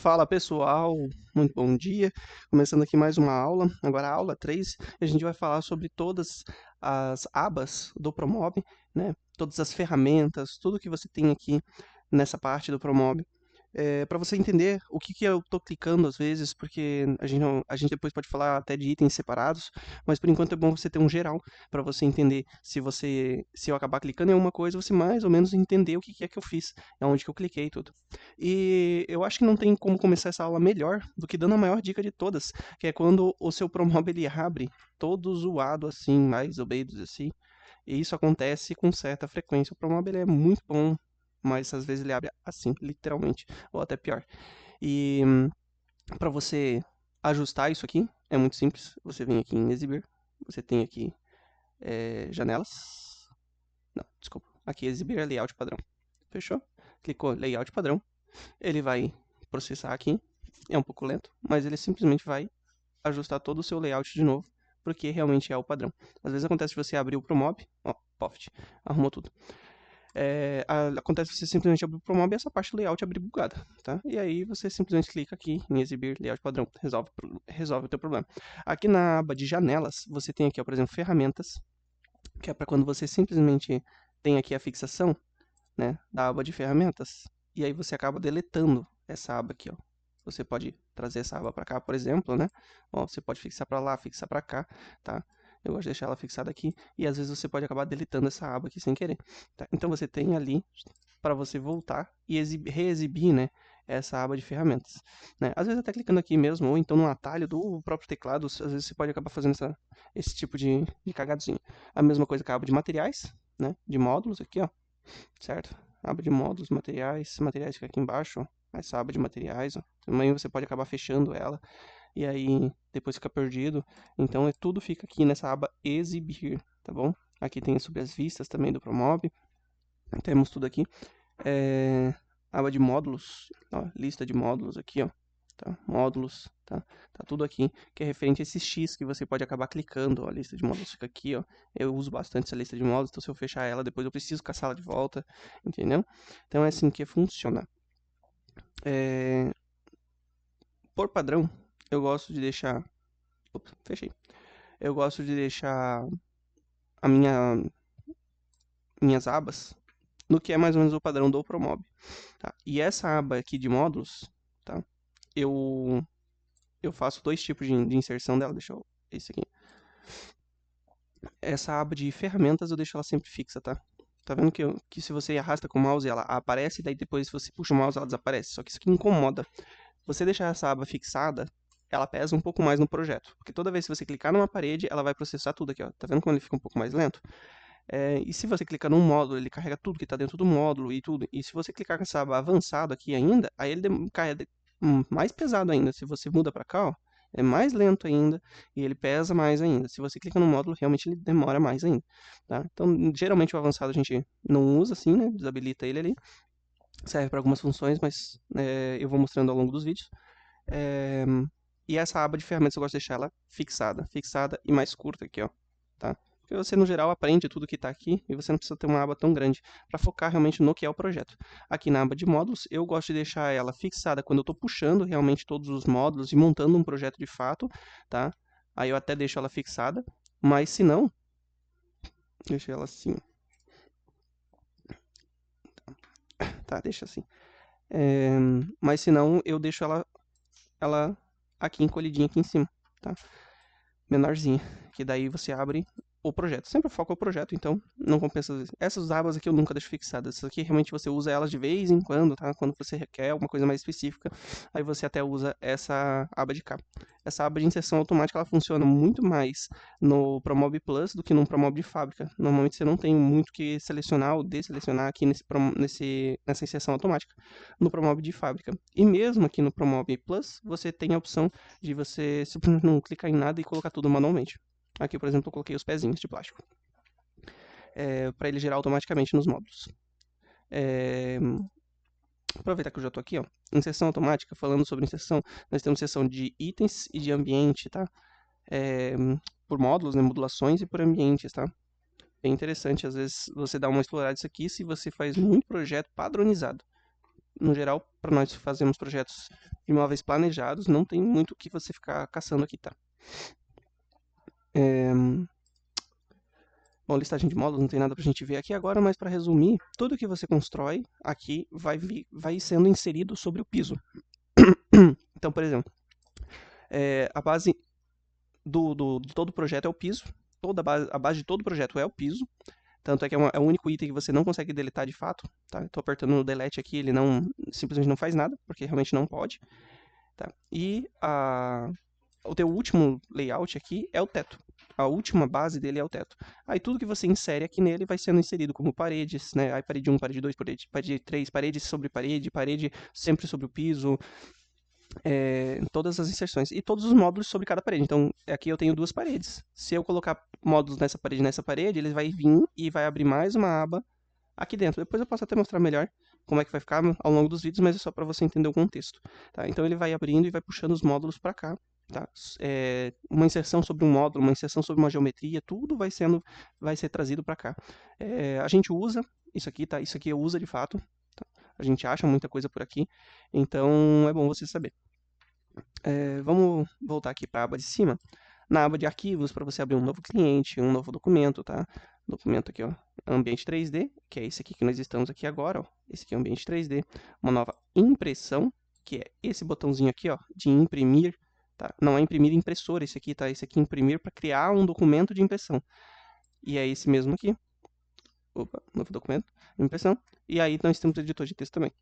Fala pessoal, muito bom dia. Começando aqui mais uma aula, agora a aula 3, e a gente vai falar sobre todas as abas do Promob, né? Todas as ferramentas, tudo que você tem aqui nessa parte do Promob. Para você entender o que eu estou clicando às vezes, porque a gente depois pode falar até de itens separados, mas por enquanto é bom você ter um geral para você entender se eu acabar clicando em alguma coisa, você mais ou menos entender o que é que eu fiz, onde que eu cliquei e tudo. E eu acho que não tem como começar essa aula melhor do que dando a maior dica de todas, que é quando o seu Promob ele abre todo zoado assim, mais ou menos assim, e isso acontece com certa frequência. O Promob ele é muito bom, mas às vezes ele abre assim, literalmente, ou até pior. E para você ajustar isso aqui, é muito simples. Você vem aqui em exibir, você tem aqui janelas. Não, desculpa. Aqui exibir é layout padrão. Fechou? Clicou layout padrão. Ele vai processar aqui. É um pouco lento, mas ele simplesmente vai ajustar todo o seu layout de novo, porque realmente é o padrão. Às vezes acontece de você abrir o Promob, ó, Poft, arrumou tudo. Acontece você simplesmente abrir o Promob e essa parte do layout abrir bugada, tá? E aí você simplesmente clica aqui em exibir layout padrão, resolve o teu problema. Aqui na aba de janelas, você tem aqui, ó, por exemplo, ferramentas, que é para quando você simplesmente tem aqui a fixação, né, da aba de ferramentas, e aí você acaba deletando essa aba aqui, ó. Você pode trazer essa aba para cá, por exemplo, né? Ó, você pode fixar para lá, fixar para cá, tá? Eu gosto de deixar ela fixada aqui, e às vezes você pode acabar deletando essa aba aqui sem querer, tá? Então você tem ali para você voltar e reexibir, né, essa aba de ferramentas, né? Às vezes até clicando aqui mesmo, ou então no atalho do próprio teclado, às vezes você pode acabar fazendo esse tipo de cagadinho. A mesma coisa com a aba de materiais, né, de módulos aqui, ó, certo? Aba de módulos, materiais fica aqui embaixo, ó, essa aba de materiais, ó. Também você pode acabar fechando ela, e aí depois fica perdido. Então tudo fica aqui nessa aba exibir, tá bom? Aqui tem sobre as vistas também do Promob, temos tudo aqui. Aba de módulos, ó, lista de módulos aqui, ó, tá? Módulos, tá? Tá tudo aqui, que é referente a esse X que você pode acabar clicando, ó, a lista de módulos fica aqui, ó. Eu uso bastante essa lista de módulos, então se eu fechar ela, depois eu preciso caçá-la de volta, entendeu? Então é assim que funciona. Por padrão, eu gosto de deixar... Opa, fechei. Eu gosto de deixar a minhas abas no que é mais ou menos o padrão do Promob, tá? E essa aba aqui de módulos, tá? Eu faço dois tipos de inserção dela, deixa eu... Esse aqui. Essa aba de ferramentas eu deixo ela sempre fixa, tá? Tá vendo que se você arrasta com o mouse ela aparece, daí depois se você puxa o mouse ela desaparece. Só que isso aqui incomoda. Você deixar essa aba fixada, ela pesa um pouco mais no projeto. Porque toda vez que você clicar numa parede, ela vai processar tudo aqui, ó. Tá vendo como ele fica um pouco mais lento? E se você clicar num módulo, ele carrega tudo que está dentro do módulo e tudo. E se você clicar com essa aba avançado aqui ainda, aí ele carrega mais pesado ainda. Se você muda para cá, ó, é mais lento ainda e ele pesa mais ainda. Se você clica no módulo, realmente ele demora mais ainda, tá? Então, geralmente o avançado a gente não usa assim, né? Desabilita ele ali. Serve para algumas funções, mas eu vou mostrando ao longo dos vídeos. E essa aba de ferramentas eu gosto de deixar ela fixada e mais curta aqui, ó, tá? Porque você, no geral, aprende tudo que está aqui e você não precisa ter uma aba tão grande para focar realmente no que é o projeto. Aqui na aba de módulos, eu gosto de deixar ela fixada quando eu estou puxando realmente todos os módulos e montando um projeto de fato, tá? Aí eu até deixo ela fixada, mas se não, deixa ela assim. Tá, deixa assim. Mas se não, eu deixo ela aqui encolhidinha aqui em cima, tá? Menorzinha, que daí você abre o projeto. Sempre foca o projeto, então não compensa. Essas abas aqui eu nunca deixo fixadas. Essas aqui realmente você usa elas de vez em quando, tá? Quando você requer alguma coisa mais específica, aí você até usa essa aba de cá. Essa aba de inserção automática, ela funciona muito mais no Promob Plus do que no Promob de fábrica. Normalmente você não tem muito que selecionar ou desselecionar aqui nessa inserção automática no Promob de fábrica. E mesmo aqui no Promob Plus, você tem a opção de você simplesmente não clicar em nada e colocar tudo manualmente. Aqui, por exemplo, eu coloquei os pezinhos de plástico. Para ele gerar automaticamente nos módulos. Aproveitar que eu já estou aqui, ó, inserção automática, falando sobre inserção, nós temos seção de itens e de ambiente, tá? Por módulos, né, modulações e por ambientes, tá? É interessante, às vezes, você dar uma explorada isso aqui se você faz muito projeto padronizado. no geral, para nós fazermos projetos de móveis planejados, não tem muito o que você ficar caçando aqui, tá? Bom, listagem de módulos não tem nada para a gente ver aqui agora, mas para resumir, tudo que você constrói aqui vai sendo inserido sobre o piso. Então, por exemplo, a base de todo o projeto é o piso, a base de todo o projeto é o piso, tanto é que é o único item que você não consegue deletar de fato, tá? Estou apertando no delete aqui, ele simplesmente não faz nada, porque realmente não pode, tá? E o teu último layout aqui é o teto. A última base dele é o teto. Aí tudo que você insere aqui nele vai sendo inserido como paredes, né? Aí parede 1, parede 2, parede 3, parede sobre parede, parede sempre sobre o piso, todas as inserções. E todos os módulos sobre cada parede. Então, aqui eu tenho 2 paredes. Se eu colocar módulos nessa parede, ele vai vir e vai abrir mais uma aba aqui dentro. Depois eu posso até mostrar melhor como é que vai ficar ao longo dos vídeos, mas é só para você entender o contexto. Tá? Então, ele vai abrindo e vai puxando os módulos para cá. Tá? Uma inserção sobre um módulo, uma inserção sobre uma geometria, tudo vai ser trazido para cá. A gente usa isso aqui, tá? Isso aqui usa de fato. Tá? A gente acha muita coisa por aqui, então é bom você saber. Vamos voltar aqui para a aba de cima. Na aba de arquivos, para você abrir um novo cliente, um novo documento, tá? Documento aqui, ó, ambiente 3D, que é esse aqui que nós estamos aqui agora, ó. Esse aqui é o ambiente 3D. Uma nova impressão, que é esse botãozinho aqui, ó, de imprimir, tá? Não é imprimir impressora, esse aqui, tá? Esse aqui é imprimir para criar um documento de impressão. E é esse mesmo aqui. Opa, novo documento, impressão. E aí nós temos o editor de texto também.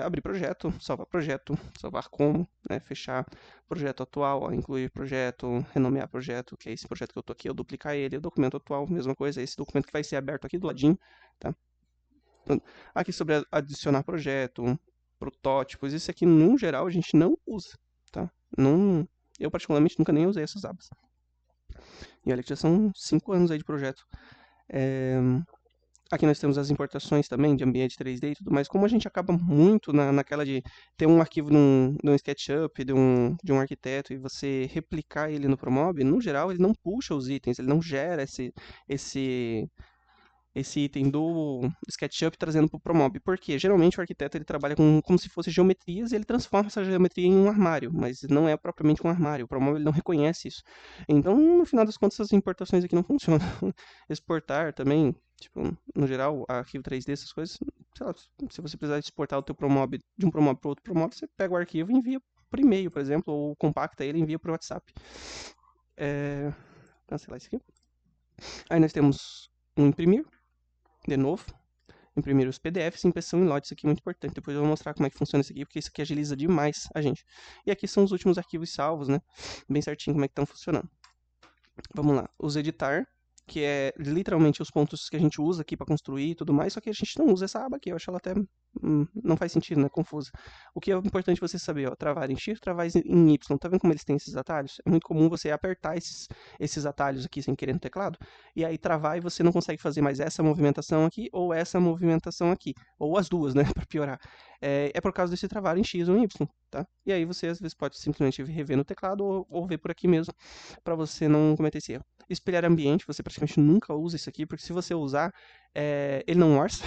Abrir projeto, salvar como, né, fechar projeto atual, ó, incluir projeto, renomear projeto, que é esse projeto que eu estou aqui, eu duplicar ele, o documento atual, mesma coisa, esse documento que vai ser aberto aqui do ladinho, tá? Então, aqui sobre adicionar projeto, protótipos, isso aqui no geral a gente não usa, tá? Não, eu particularmente nunca nem usei essas abas. E olha que já são 5 anos aí de projeto. Aqui nós temos as importações também de ambiente 3D e tudo mais. Como a gente acaba muito naquela de ter um arquivo de um SketchUp, de um arquiteto, e você replicar ele no Promob, no geral ele não puxa os itens, ele não gera esse item do SketchUp trazendo para o Promob. Porque geralmente o arquiteto ele trabalha como se fosse geometrias e ele transforma essa geometria em um armário, mas não é propriamente um armário. O Promob ele não reconhece isso. Então, no final das contas, essas importações aqui não funcionam. Exportar também, tipo, no geral, arquivo 3D, essas coisas, sei lá, se você precisar exportar o teu Promob de um Promob para outro Promob, você pega o arquivo e envia por e-mail, por exemplo, ou compacta ele e envia por WhatsApp. Cancelar isso aqui. Aí nós temos um imprimir. De novo, imprimir os PDFs, impressão em lote, isso aqui é muito importante. Depois eu vou mostrar como é que funciona isso aqui, porque isso aqui agiliza demais a gente. E aqui são os últimos arquivos salvos, né? Bem certinho como é que estão funcionando. Vamos lá, os editar, que é literalmente os pontos que a gente usa aqui para construir e tudo mais, só que a gente não usa essa aba aqui, eu acho ela até não faz sentido, né? Confusa. O que é importante você saber, ó, travar em X, travar em Y. Tá vendo como eles têm esses atalhos? É muito comum você apertar esses atalhos aqui sem querer no teclado, e aí travar e você não consegue fazer mais essa movimentação aqui ou essa movimentação aqui, ou as duas, né? Para piorar. É por causa desse travar em X ou em Y, tá? E aí você às vezes pode simplesmente rever no teclado ou ver por aqui mesmo, para você não cometer esse erro. Espelhar ambiente, você praticamente nunca usa isso aqui, porque se você usar, ele não orça,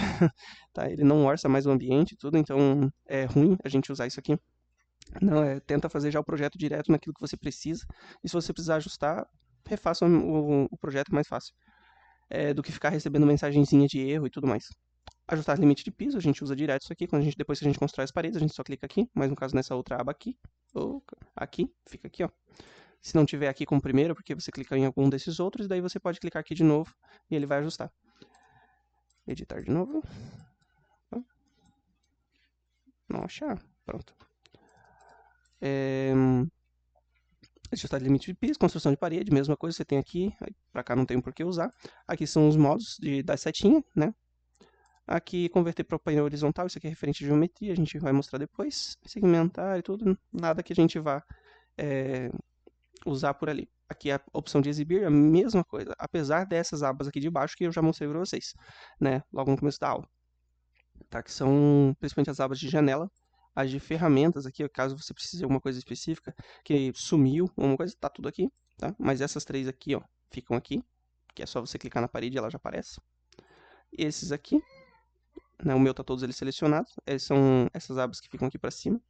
tá? Ele não orça mais o ambiente e tudo, então é ruim a gente usar isso aqui. Não, tenta fazer já o projeto direto naquilo que você precisa, e se você precisar ajustar, refaça o projeto mais fácil, do que ficar recebendo mensagenzinha de erro e tudo mais. Ajustar limite de piso, a gente usa direto isso aqui, depois que a gente constrói as paredes, a gente só clica aqui, mas no caso nessa outra aba aqui, ou aqui, fica aqui, ó. Se não tiver aqui como primeiro, porque você clica em algum desses outros, daí você pode clicar aqui de novo e ele vai ajustar. Editar de novo. Não achar. Pronto. Ajustar limite de piso, construção de parede, mesma coisa você tem aqui. Para cá não tem por que usar. Aqui são os modos da setinha, né? Aqui, converter para o painel horizontal, isso aqui é referente à geometria, a gente vai mostrar depois. Segmentar e tudo, nada que a gente vá usar por ali. Aqui a opção de exibir é a mesma coisa, apesar dessas abas aqui de baixo que eu já mostrei para vocês, né, logo no começo da aula. Tá, que são principalmente as abas de janela, as de ferramentas aqui, caso você precise de alguma coisa específica, que sumiu, alguma coisa, tá tudo aqui, tá? Mas essas três aqui, ó, ficam aqui, que é só você clicar na parede e ela já aparece. E esses aqui, né? O meu tá todos eles selecionados. São essas abas que ficam aqui para cima,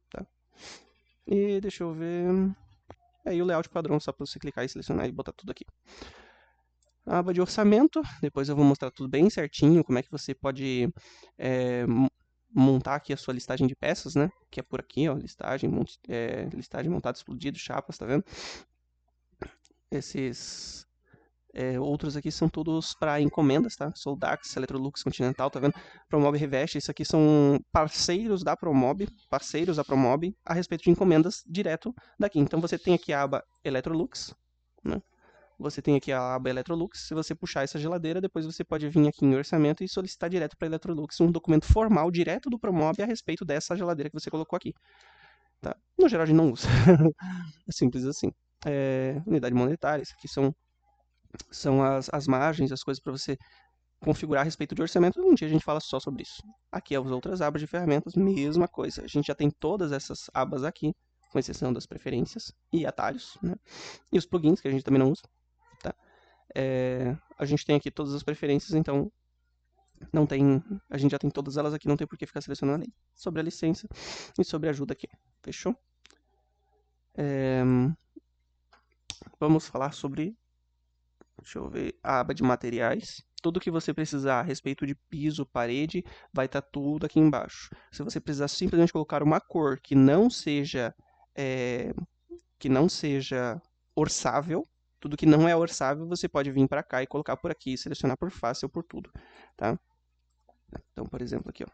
tá? E deixa eu ver... Aí o layout padrão, só para você clicar e selecionar e botar tudo aqui. A aba de orçamento, depois eu vou mostrar tudo bem certinho, como é que você pode montar aqui a sua listagem de peças, né? Que é por aqui, ó, listagem, listagem, montado, explodido, chapas, tá vendo? Esses outros aqui são todos para encomendas, tá? Soldax, Electrolux, Continental, tá vendo? Promob Reveste, isso aqui são parceiros da Promob, a respeito de encomendas direto daqui. Então você tem aqui a aba Electrolux, né? Você tem aqui a aba Electrolux. Se você puxar essa geladeira, depois você pode vir aqui em orçamento e solicitar direto para a Electrolux um documento formal direto do Promob a respeito dessa geladeira que você colocou aqui. Tá? No geral, a gente não usa. É simples assim. Unidade monetária, isso aqui são as margens, as coisas para você configurar a respeito de orçamento. Um dia a gente fala só sobre isso. Aqui as outras abas de ferramentas, mesma coisa. A gente já tem todas essas abas aqui, com exceção das preferências e atalhos, né? E os plugins, que a gente também não usa. Tá? A gente tem aqui todas as preferências, então a gente já tem todas elas aqui, não tem por que ficar selecionando ali. Sobre a licença e sobre a ajuda aqui. Fechou? Vamos falar sobre, deixa eu ver, a aba de materiais. Tudo que você precisar a respeito de piso, parede, vai estar tudo aqui embaixo. Se você precisar simplesmente colocar uma cor que não seja orçável, tudo que não é orçável, você pode vir para cá e colocar por aqui, selecionar por face ou por tudo, tá? Então, por exemplo, aqui, ó.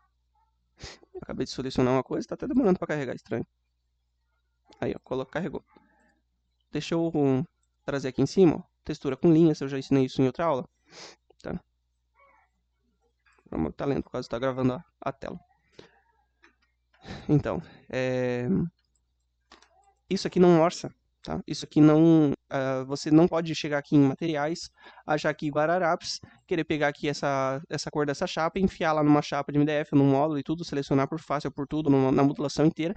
Eu acabei de selecionar uma coisa, tá até demorando para carregar, estranho. Aí, ó, carregou. Deixa eu trazer aqui em cima, ó, textura com linhas, eu já ensinei isso em outra aula, tá? Tá lento, por causa que tá gravando a tela. Então, isso aqui não orça, tá? Isso aqui não... você não pode chegar aqui em materiais, achar aqui guararapes, querer pegar aqui essa cor dessa chapa e enfiar lá numa chapa de MDF, num módulo e tudo, selecionar por face ou por tudo, na modulação inteira,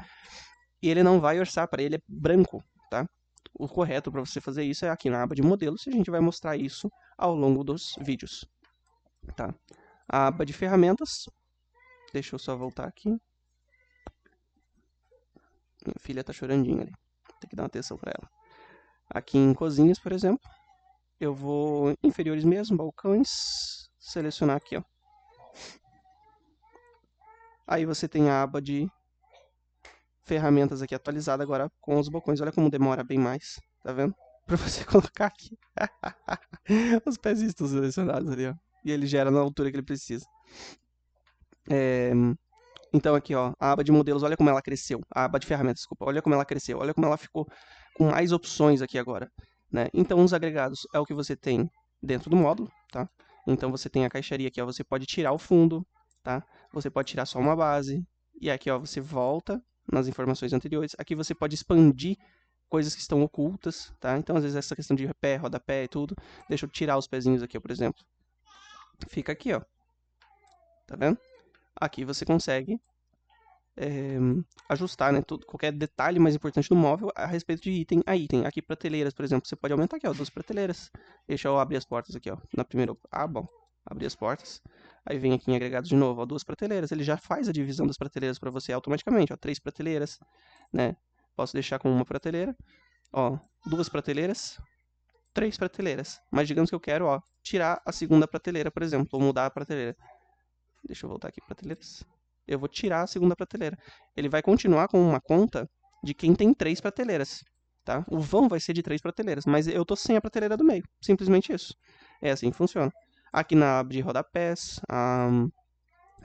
e ele não vai orçar, para ele é branco, tá? O correto para você fazer isso é aqui na aba de modelos, e a gente vai mostrar isso ao longo dos vídeos, tá? A aba de ferramentas, deixa eu só voltar aqui. Minha filha tá chorandinha ali, tem que dar uma atenção para ela. Aqui em cozinhas, por exemplo, eu vou em inferiores mesmo, balcões, selecionar aqui, ó. Aí você tem a aba de ferramentas aqui atualizada agora com os balcões. Olha como demora bem mais, tá vendo? Para você colocar aqui. Os pezinhos estão selecionados ali, ó. E ele gera na altura que ele precisa. Então aqui, ó, a aba de modelos, olha como ela cresceu. A aba de ferramentas, desculpa, olha como ela cresceu. Olha como ela ficou com mais opções aqui agora, né? Então os agregados é o que você tem dentro do módulo, tá? Então você tem a caixaria aqui, ó, você pode tirar o fundo, tá? Você pode tirar só uma base. E aqui, ó, você volta nas informações anteriores. Aqui você pode expandir coisas que estão ocultas, tá? Então, às vezes, essa questão de pé, rodapé e tudo. Deixa eu tirar os pezinhos aqui, ó, por exemplo. Fica aqui, ó. Tá vendo? Aqui você consegue ajustar, né, qualquer detalhe mais importante do móvel a respeito de item a item. Aqui, prateleiras, por exemplo, você pode aumentar aqui, ó, 2 prateleiras. Deixa eu abrir as portas aqui, ó, na primeira aba, ó, abrir as portas. Aí vem aqui em agregados de novo, ó, 2 prateleiras. Ele já faz a divisão das prateleiras para você automaticamente, ó, 3 prateleiras, né? Posso deixar com uma prateleira, ó, 2 prateleiras, 3 prateleiras. Mas digamos que eu quero, ó, tirar a segunda prateleira, por exemplo, ou mudar a prateleira. Deixa eu voltar aqui, prateleiras. Eu vou tirar a segunda prateleira. Ele vai continuar com uma conta de quem tem 3 prateleiras, tá? O vão vai ser de 3 prateleiras, mas eu tô sem a prateleira do meio. Simplesmente isso. É assim que funciona. Aqui na aba de rodapés,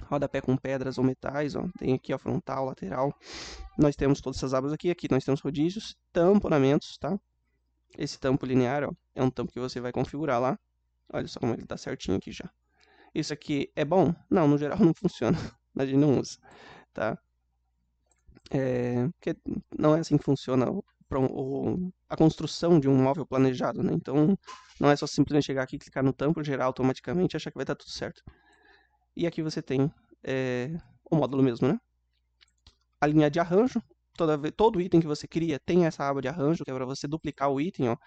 rodapé com pedras ou metais, ó, tem aqui, ó, frontal, lateral. Nós temos todas essas abas aqui. Aqui nós temos rodízios, tamponamentos, tá? Esse tampo linear, ó, é um tampo que você vai configurar lá. Olha só como ele tá certinho aqui já. Isso aqui é bom? Não, no geral não funciona. A gente não usa, tá? Porque não é assim que funciona a construção de um móvel planejado, né? Então, não é só simplesmente chegar aqui, clicar no tampo, gerar automaticamente e achar que vai estar tudo certo. E aqui você tem o módulo mesmo, né? A linha de arranjo, todo item que você cria tem essa aba de arranjo, que é para você duplicar o item, ó,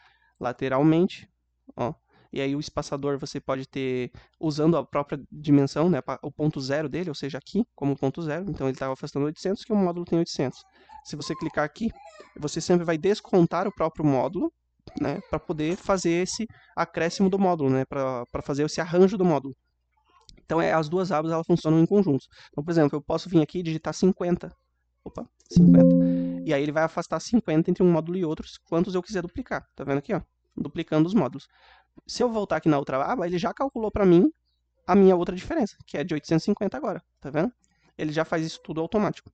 lateralmente, ó. E aí o espaçador você pode ter, usando a própria dimensão, né, o ponto zero dele, ou seja, aqui como ponto zero, então ele está afastando 800, que o módulo tem 800. Se você clicar aqui, você sempre vai descontar o próprio módulo, né, para poder fazer esse acréscimo do módulo, né, para fazer esse arranjo do módulo. Então, as duas abas elas funcionam em conjunto. Então, por exemplo, eu posso vir aqui e digitar 50. Opa, 50. E aí ele vai afastar 50 entre um módulo e outro, quantos eu quiser duplicar. Tá vendo aqui, ó? Duplicando os módulos. Se eu voltar aqui na outra aba, ele já calculou para mim a minha outra diferença, que é de 850 agora. Tá vendo? Ele já faz isso tudo automático.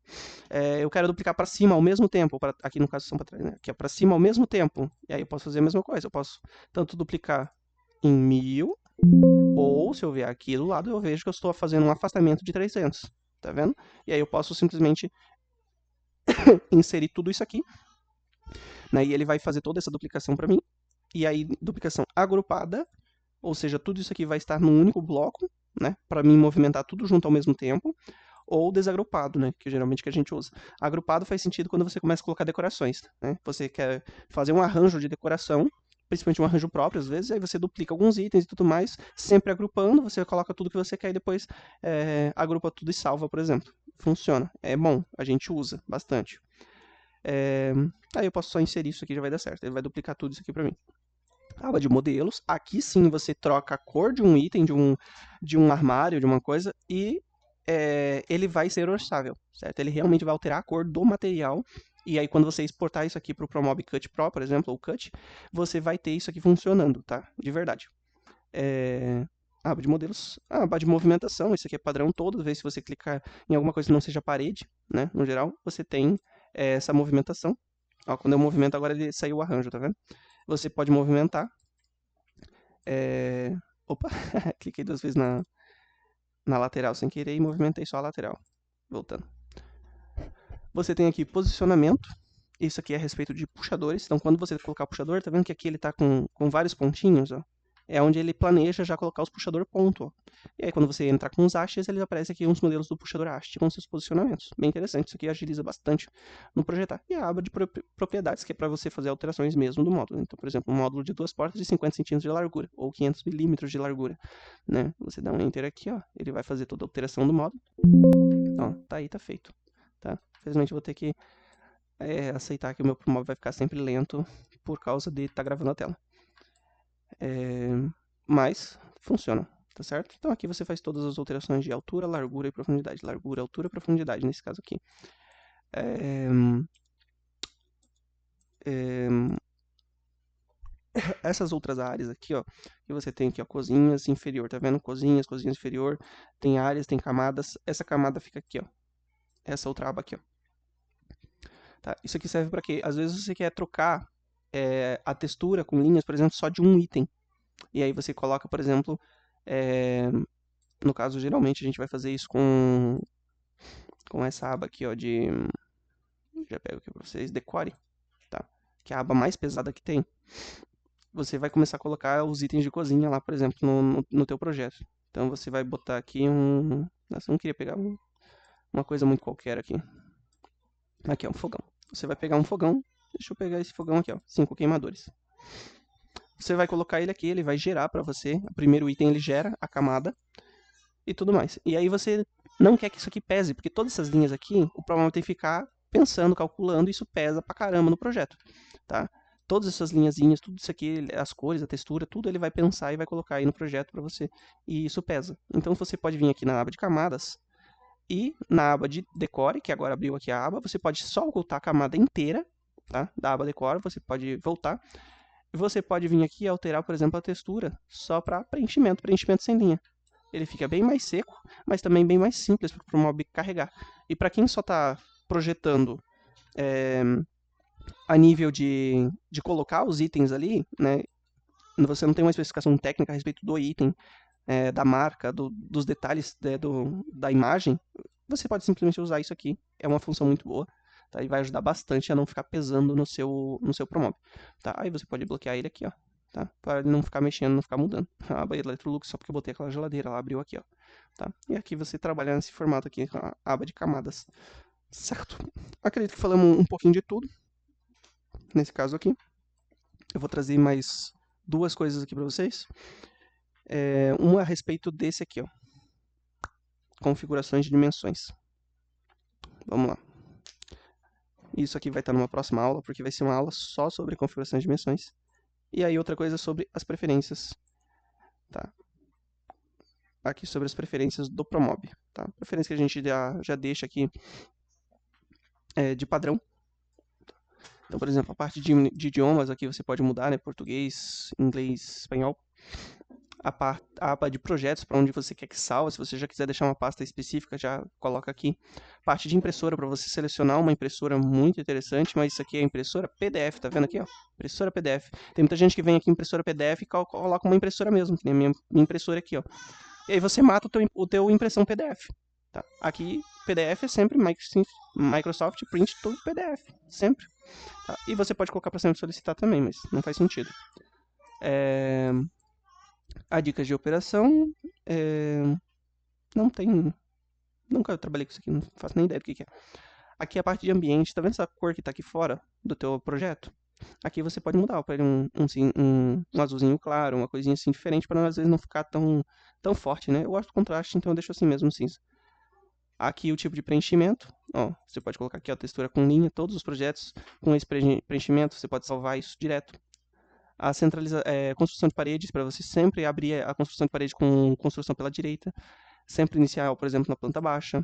Eu quero duplicar para cima ao mesmo tempo, aqui no caso são para trás, né? Aqui é para cima ao mesmo tempo. E aí eu posso fazer a mesma coisa. Eu posso tanto duplicar em 1000, ou se eu vier aqui do lado, eu vejo que eu estou fazendo um afastamento de 300. Tá vendo? E aí eu posso simplesmente inserir tudo isso aqui, né? E ele vai fazer toda essa duplicação para mim. E aí, duplicação agrupada, ou seja, tudo isso aqui vai estar num único bloco, né? Para mim movimentar tudo junto ao mesmo tempo. Ou desagrupado, né? Que geralmente que a gente usa. Agrupado faz sentido quando você começa a colocar decorações, né? Você quer fazer um arranjo de decoração, principalmente um arranjo próprio, às vezes, aí você duplica alguns itens e tudo mais, sempre agrupando, você coloca tudo que você quer e depois agrupa tudo e salva, por exemplo. Funciona, é bom, a gente usa bastante. Aí eu posso só inserir isso aqui, já vai dar certo, ele vai duplicar tudo isso aqui pra mim. Aba de modelos, aqui sim você troca a cor de um item, de um armário, de uma coisa, e ele vai ser orçável, certo? Ele realmente vai alterar a cor do material. E aí, quando você exportar isso aqui para o Promob Cut Pro, por exemplo, ou Cut, você vai ter isso aqui funcionando, tá? De verdade. Aba de modelos, aba de movimentação, isso aqui é padrão toda vez que você clicar em alguma coisa que não seja parede, né? No geral, você tem essa movimentação. Ó, quando eu movimento agora ele saiu o arranjo, tá vendo? Você pode movimentar. Opa, cliquei 2 vezes na lateral sem querer e movimentei só a lateral. Voltando. Você tem aqui posicionamento. Isso aqui é a respeito de puxadores. Então, quando você colocar o puxador, tá vendo que aqui ele está com vários pontinhos, ó? É onde ele planeja já colocar os puxador ponto, ó. E aí, quando você entrar com os hastes, eles aparecem aqui uns modelos do puxador haste com seus posicionamentos. Bem interessante, isso aqui agiliza bastante no projetar. E a aba de propriedades, que é para você fazer alterações mesmo do módulo. Então, por exemplo, um módulo de 2 portas de 50 centímetros de largura, ou 500 milímetros de largura, né? Você dá um enter aqui, ó, ele vai fazer toda a alteração do módulo. Ó, tá aí, tá feito. Tá? Infelizmente, eu vou ter que aceitar que o meu Promob vai ficar sempre lento por causa de estar gravando a tela. Mas funciona, tá certo? Então aqui você faz todas as alterações de altura, largura e profundidade. Largura, altura e profundidade, nesse caso aqui. Essas outras áreas aqui, ó, que você tem aqui, ó, cozinhas inferior, tá vendo? Cozinhas inferior, tem áreas, tem camadas. Essa camada fica aqui, ó. Essa outra aba aqui, ó. Tá? Isso aqui serve para quê? Às vezes você quer trocar a textura com linhas, por exemplo, só de um item. E aí você coloca, por exemplo, no caso, geralmente a gente vai fazer isso com essa aba aqui, ó, já pego aqui para vocês, decore, tá? Que é a aba mais pesada que tem. Você vai começar a colocar os itens de cozinha lá, por exemplo, no teu projeto. Então você vai botar aqui Nossa, eu não queria pegar uma coisa muito qualquer aqui. Aqui, ó, um fogão. Você vai pegar um fogão. Deixa eu pegar esse fogão aqui, ó. 5 queimadores. Você vai colocar ele aqui, ele vai gerar para você. O primeiro item ele gera a camada e tudo mais. E aí você não quer que isso aqui pese, porque todas essas linhas aqui, o problema tem que ficar pensando, calculando, e isso pesa pra caramba no projeto, tá? Todas essas linhazinhas, tudo isso aqui, as cores, a textura, tudo ele vai pensar e vai colocar aí no projeto para você, e isso pesa. Então você pode vir aqui na aba de camadas, e na aba de decore, que agora abriu aqui a aba, você pode só ocultar a camada inteira, tá? Da aba decore, você pode voltar. E você pode vir aqui e alterar, por exemplo, a textura só para preenchimento sem linha. Ele fica bem mais seco, mas também bem mais simples para o mob carregar. E para quem só está projetando a nível de colocar os itens ali, né? Você não tem uma especificação técnica a respeito do item, da marca, dos detalhes da imagem, você pode simplesmente usar isso aqui. É uma função muito boa, tá? E vai ajudar bastante a não ficar pesando no seu Promob. Tá? Aí você pode bloquear ele aqui, ó, tá? Para ele não ficar mexendo, não ficar mudando. A aba Electrolux, só porque eu botei aquela geladeira, ela abriu aqui, ó. Tá? E aqui você trabalhar nesse formato aqui, com a aba de camadas. Certo? Acredito que falamos um pouquinho de tudo. Nesse caso aqui. Eu vou trazer mais duas coisas aqui para vocês. Uma a respeito desse aqui, ó. Configurações de dimensões. Vamos lá. Isso aqui vai estar numa próxima aula, porque vai ser uma aula só sobre configurações de dimensões. E aí outra coisa sobre as preferências, tá? Aqui sobre as preferências do Promob, tá? Preferência que a gente já deixa aqui de padrão. Então, por exemplo, a parte de idiomas aqui você pode mudar, né? Português, inglês, espanhol. A aba de projetos, para onde você quer que salve. Se você já quiser deixar uma pasta específica, já coloca aqui. Parte de impressora, para você selecionar uma impressora muito interessante, mas isso aqui é impressora PDF, tá vendo aqui, ó? Impressora PDF. Tem muita gente que vem aqui impressora PDF e coloca uma impressora mesmo, que nem a minha impressora aqui, ó. E aí você mata o teu impressão PDF. Tá? Aqui, PDF é sempre Microsoft Print to PDF, sempre. Tá? E você pode colocar para sempre solicitar também, mas não faz sentido. A dicas de operação, não tem... Nunca trabalhei com isso aqui, não faço nem ideia do que é. Aqui a parte de ambiente, tá vendo essa cor que tá aqui fora do teu projeto? Aqui você pode mudar para ele um azulzinho claro, uma coisinha assim diferente, para às vezes não ficar tão forte, né? Eu gosto do contraste, então eu deixo assim mesmo, cinza. Aqui o tipo de preenchimento, ó, você pode colocar aqui a textura com linha, todos os projetos com esse preenchimento, você pode salvar isso direto. A construção de paredes, para você sempre abrir a construção de parede com construção pela direita, sempre iniciar, por exemplo, na planta baixa.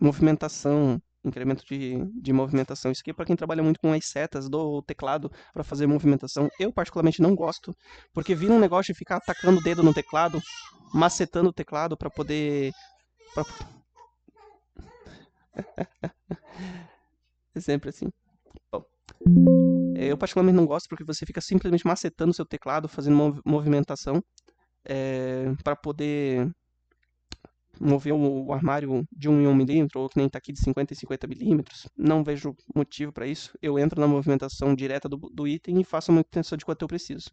Movimentação, incremento de movimentação. Isso aqui é para quem trabalha muito com as setas do teclado para fazer movimentação. Eu particularmente não gosto, porque vira um negócio de ficar atacando o dedo no teclado, macetando o teclado para poder... É sempre assim. Bom, eu particularmente não gosto porque você fica simplesmente macetando o seu teclado, fazendo movimentação para poder mover o armário de 1 em 1 milímetro, ou que nem está aqui de 50 em 50 milímetros. Não vejo motivo para isso. Eu entro na movimentação direta do item e faço a manutenção de quanto eu preciso.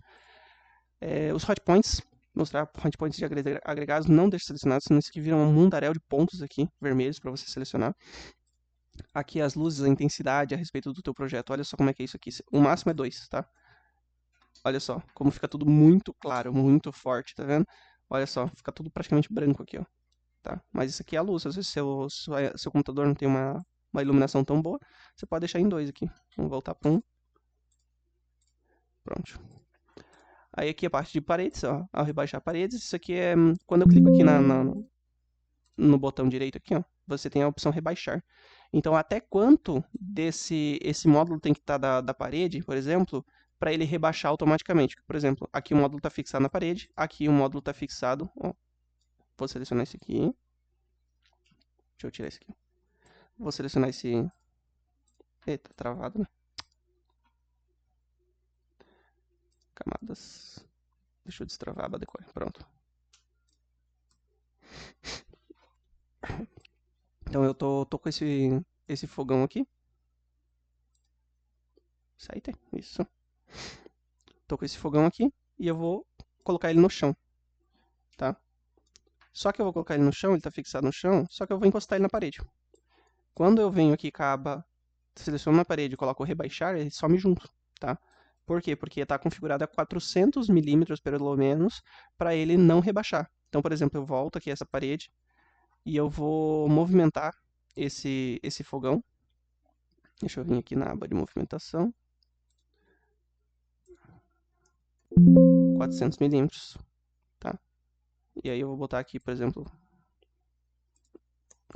Os hotpoints, mostrar hotpoints de agregados, não deixe selecionados, senão isso aqui vira um mundaréu de pontos aqui, vermelhos, para você selecionar. Aqui as luzes, a intensidade a respeito do teu projeto. Olha só como é que é isso aqui. O máximo é 2, tá? Olha só, como fica tudo muito claro, muito forte, tá vendo? Olha só, fica tudo praticamente branco aqui, ó. Tá? Mas isso aqui é a luz. Às vezes seu computador não tem uma iluminação tão boa, você pode deixar em 2 aqui. Vamos voltar para 1. Pronto. Aí aqui a parte de paredes, ó, ao rebaixar paredes, isso aqui é... Quando eu clico aqui no botão direito aqui, ó, você tem a opção rebaixar. Então, até quanto esse módulo tem que estar da parede, por exemplo, para ele rebaixar automaticamente. Por exemplo, aqui o módulo está fixado na parede, aqui o módulo está fixado, ó. Vou selecionar esse aqui. Deixa eu tirar esse aqui. Vou selecionar esse... Eita, travado, né? Camadas. Deixa eu destravar a Badecore. Pronto. Então eu tô com esse fogão aqui. Sai, isso. Tô com esse fogão aqui e eu vou colocar ele no chão, tá? Só que eu vou colocar ele no chão, ele tá fixado no chão, só que eu vou encostar ele na parede. Quando eu venho aqui com a aba, seleciono na parede e coloco rebaixar, ele some junto, tá? Por quê? Porque está configurado a 400 milímetros, pelo menos, para ele não rebaixar. Então, por exemplo, eu volto aqui essa parede e eu vou movimentar esse fogão. Deixa eu vir aqui na aba de movimentação. 400 milímetros, tá? E aí eu vou botar aqui, por exemplo,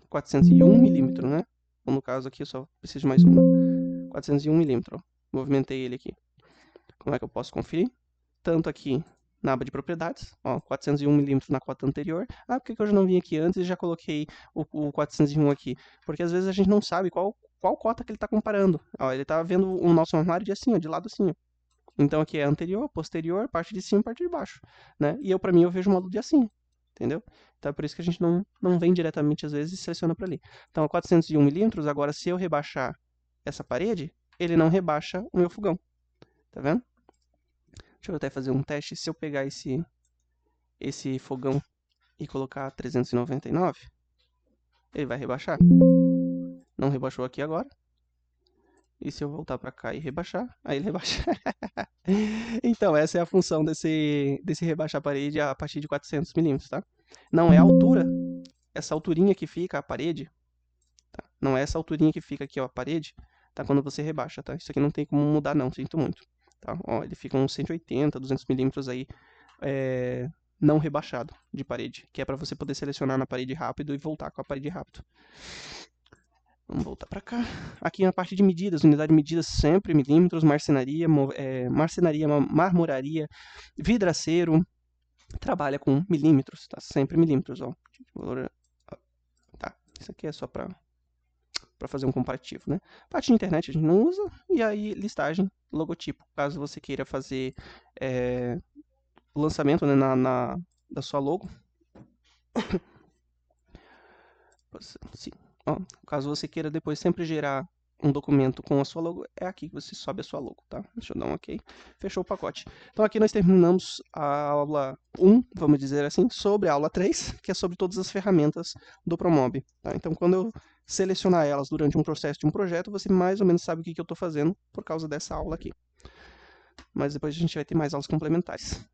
401 milímetros, né? Ou no caso aqui eu só preciso de mais uma. 401 milímetros, ó. Movimentei ele aqui. Como é que eu posso conferir? Tanto aqui na aba de propriedades, ó, 401 milímetros na cota anterior. Ah, por que eu já não vim aqui antes e já coloquei o 401 aqui? Porque às vezes a gente não sabe qual cota que ele está comparando. Ó, ele está vendo o nosso armário de assim, ó, de lado assim, ó. Então aqui é anterior, posterior, parte de cima, parte de baixo, né? E para mim eu vejo o módulo de assim, entendeu? Então é por isso que a gente não vem diretamente às vezes e seleciona para ali. Então a 401 milímetros, agora se eu rebaixar essa parede, ele não rebaixa o meu fogão, tá vendo? Deixa eu até fazer um teste. Se eu pegar esse fogão e colocar 399, ele vai rebaixar. Não rebaixou aqui agora. E se eu voltar para cá e rebaixar, aí ele rebaixa. Então, essa é a função desse rebaixar a parede a partir de 400 milímetros, tá? Não é a altura, essa alturinha que fica a parede, tá? Não é essa alturinha que fica aqui, ó, a parede, tá? Quando você rebaixa, tá? Isso aqui não tem como mudar não, sinto muito, tá? Ó, ele fica uns 180, 200 milímetros aí, não rebaixado de parede, que é para você poder selecionar na parede rápido e voltar com a parede rápido. Vamos voltar para cá. Aqui na parte de medidas, unidade de medidas sempre milímetros, marcenaria, marmoraria, vidraceiro, trabalha com milímetros, tá? Sempre milímetros, ó. Tá, isso aqui é só para fazer um comparativo, né? Parte de internet a gente não usa, e aí listagem, logotipo, caso você queira fazer o lançamento, né, da sua logo. Sim. Ó, caso você queira depois sempre gerar um documento com a sua logo, é aqui que você sobe a sua logo, tá? Deixa eu dar um ok. Fechou o pacote. Então aqui nós terminamos a aula 1, vamos dizer assim, sobre a aula 3, que é sobre todas as ferramentas do Promob, tá? Então quando eu selecionar elas durante um processo de um projeto, você mais ou menos sabe o que eu estou fazendo por causa dessa aula aqui. Mas depois a gente vai ter mais aulas complementares.